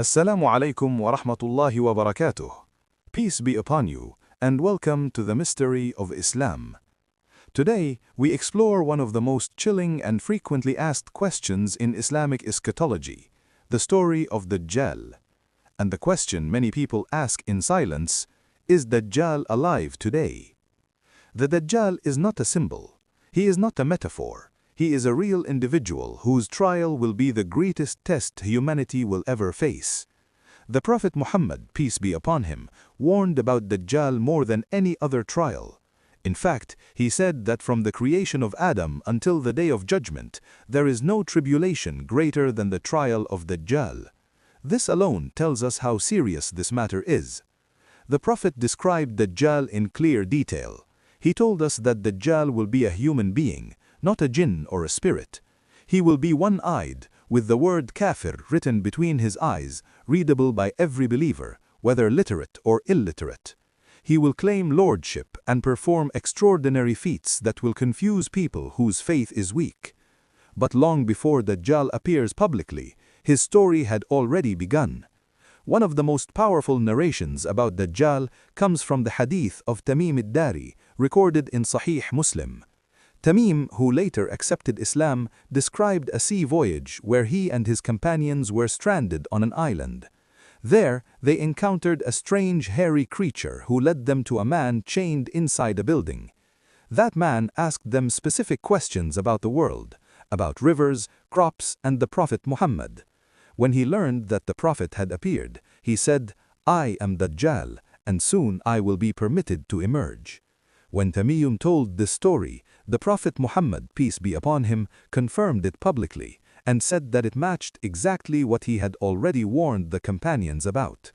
Assalamu alaikum wa rahmatullahi wa barakatuh. Peace be upon you, and welcome to the mystery of Islam. Today, we explore one of the most chilling and frequently asked questions in Islamic eschatology, the story of Dajjal. And the question many people ask in silence, is Dajjal alive today? The Dajjal is not a symbol. He is not a metaphor. He is a real individual whose trial will be the greatest test humanity will ever face. The Prophet Muhammad, peace be upon him, warned about Dajjal more than any other trial. In fact, he said that from the creation of Adam until the day of judgment, there is no tribulation greater than the trial of Dajjal. This alone tells us how serious this matter is. The Prophet described Dajjal in clear detail. He told us that Dajjal will be a human being, not a jinn or a spirit. He will be one-eyed, with the word kafir written between his eyes, readable by every believer, whether literate or illiterate. He will claim lordship and perform extraordinary feats that will confuse people whose faith is weak. But long before Dajjal appears publicly, his story had already begun. One of the most powerful narrations about Dajjal comes from the hadith of Tamim ad-Dari, recorded in Sahih Muslim. Tamim, who later accepted Islam, described a sea voyage where he and his companions were stranded on an island. There, they encountered a strange hairy creature who led them to a man chained inside a building. That man asked them specific questions about the world, about rivers, crops, and the Prophet Muhammad. When he learned that the Prophet had appeared, he said, "I am Dajjal, and soon I will be permitted to emerge." When Tamim told this story, the Prophet Muhammad, peace be upon him, confirmed it publicly and said that it matched exactly what he had already warned the companions about.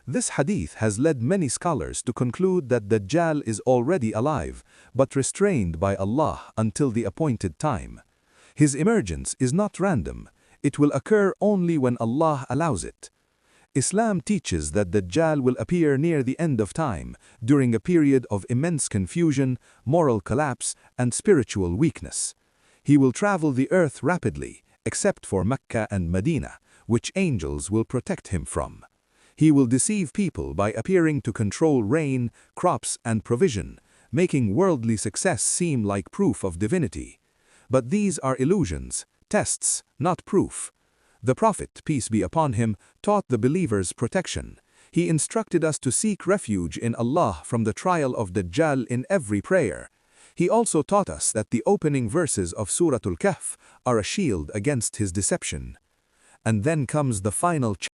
This hadith has led many scholars to conclude that Dajjal is already alive, but restrained by Allah until the appointed time. His emergence is not random. It will occur only when Allah allows it. Islam teaches that Dajjal will appear near the end of time, during a period of immense confusion, moral collapse, and spiritual weakness. He will travel the earth rapidly, except for Mecca and Medina, which angels will protect him from. He will deceive people by appearing to control rain, crops, and provision, making worldly success seem like proof of divinity. But these are illusions, tests, not proof. The Prophet, peace be upon him, taught the believers protection. He instructed us to seek refuge in Allah from the trial of Dajjal in every prayer. He also taught us that the opening verses of Suratul Kahf are a shield against his deception. And then comes the final